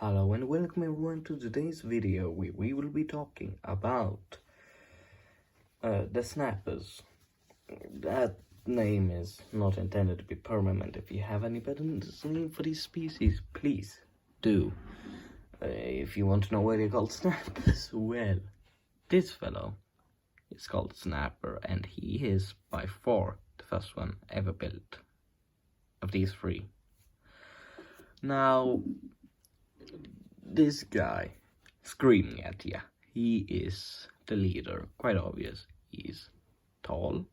Hello and welcome everyone to today's video where we will be talking about the snappers. That name is not intended to be permanent. If you have any better name for these species, please do. If you want to know why they're called snappers, well, this fellow is called Snapper, and he is by far the first one ever built of these three. Now, this guy screaming at you, he is the leader, quite obvious. He's tall,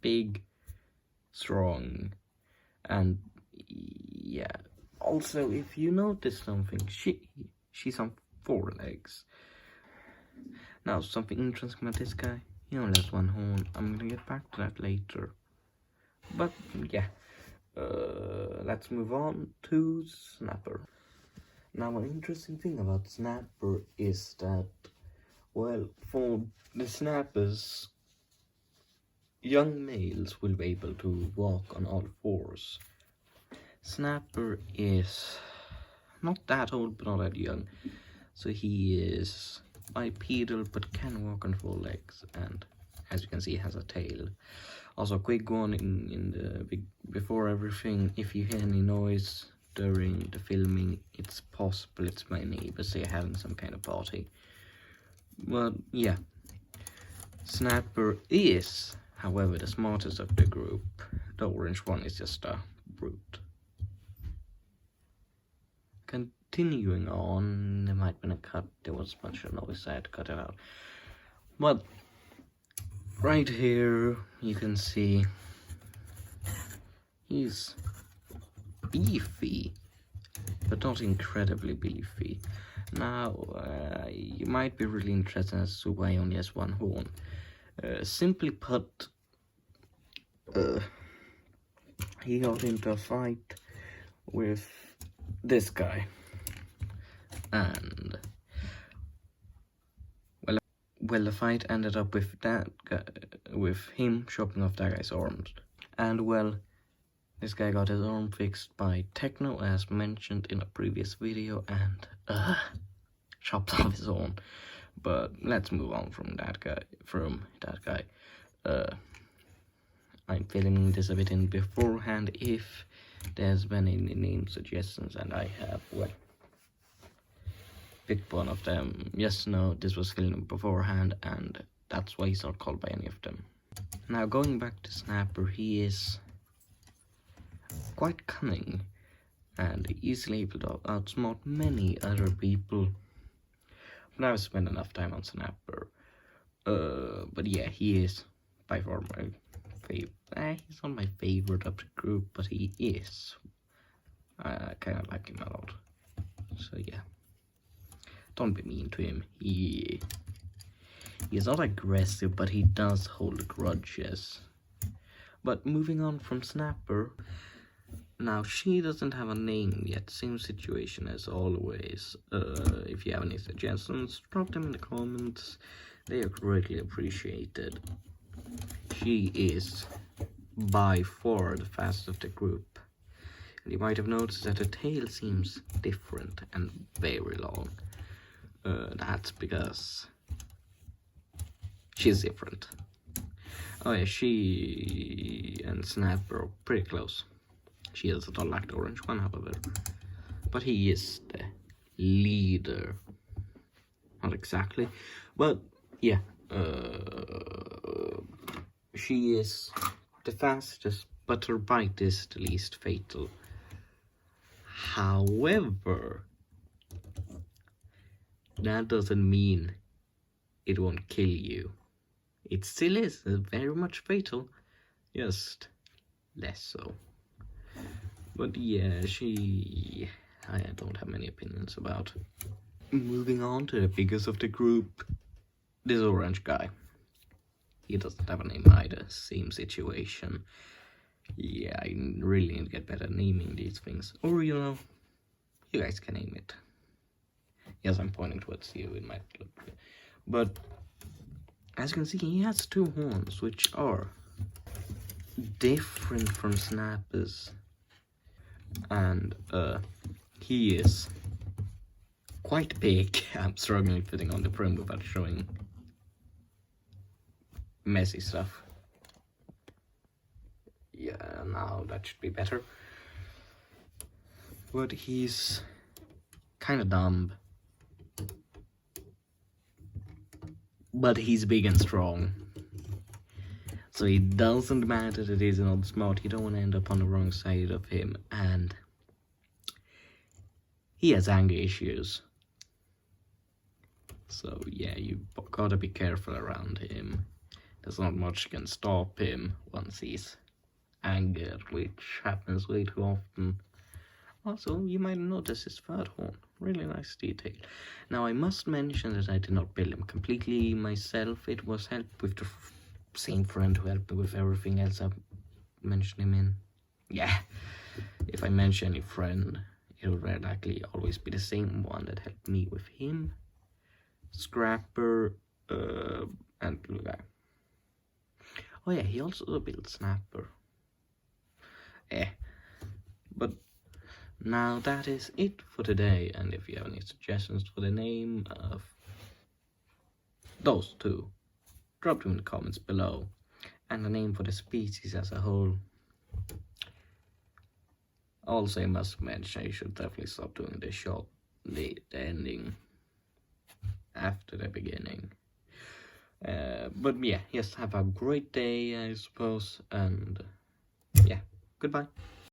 big, strong, and yeah. Also, if you notice something, she's on 4 legs. Now, something interesting about this guy, he only has 1 horn. I'm gonna get back to that later. But yeah, let's move on to Snapper. Now, an interesting thing about Snapper is that, well, for the snappers, young males will be able to walk on all 4s. Snapper is not that old, but not that young. So he is bipedal, but can walk on 4 legs, and as you can see, has a tail. Also, quick one in the before everything, if you hear any noise during the filming, it's possible it's my neighbors. They're having some kind of party. But yeah, Snapper is, however, the smartest of the group. The orange one is just a brute. Continuing on, there might have been a cut. There was a bunch of noise, I had to cut it out. But right here, you can see he's beefy, but not incredibly beefy. Now, you might be really interested as to why he only has 1 horn. Simply put, he got into a fight with this guy, and well, the fight ended up with that guy, with him chopping off that guy's arms, and well, this guy got his arm fixed by Techno, as mentioned in a previous video, and chopped off his arm. But let's move on from that guy. I'm filming this a bit in beforehand. If there's been any name suggestions, and I have, well, picked one of them. Yes, no, this was filmed beforehand, and that's why he's not called by any of them. Now, going back to Snapper, he is quite cunning and easily able to outsmart many other people. But I've spent enough time on Snapper. But yeah, he is by far my favorite. He's not my favorite of the group, but he is. I kind of like him a lot. So yeah, don't be mean to him. He is not aggressive, but he does hold grudges. But moving on from Snapper. Now, she doesn't have a name yet, same situation as always. If you have any suggestions, drop them in the comments. They are greatly appreciated. She is by far the fastest of the group. And you might have noticed that her tail seems different and very long. That's because she's different. Oh yeah, she and Snapper are pretty close. She does not like the orange one, however. But he is the leader. Not exactly. But yeah. She is the fastest, but her bite is the least fatal. However, that doesn't mean it won't kill you. It still is very much fatal, just less so. But yeah, I don't have many opinions about. Moving on to the biggest of the group, this orange guy. He doesn't have a name either, same situation. Yeah, I really need to get better at naming these things. Or, you know, you guys can name it. Yes, I'm pointing towards you, it might look good. But, as you can see, he has 2 horns, which are different from Snapper's. And he is quite big. I'm struggling fitting on the prim without showing messy stuff. Yeah, now that should be better. But he's kind of dumb. But he's big and strong. So it doesn't matter that he's not smart. You don't want to end up on the wrong side of him. And he has anger issues. So yeah, you gotta be careful around him. There's not much can stop him once he's angered, which happens way too often. Also, you might notice his third horn. Really nice detail. Now, I must mention that I did not build him completely myself. It was helped with the same friend who helped me with everything else I mentioned him in. Yeah, if I mention any friend, it will very likely always be the same one that helped me with him. Scrapper, and Blue Guy. Oh yeah, he also built Snapper. But now that is it for today, and if you have any suggestions for the name of those two, drop them in the comments below, and the name for the species as a whole. Also, I must mention I should definitely stop doing the ending after the beginning. But yeah, yes, have a great day, I suppose, and yeah, goodbye.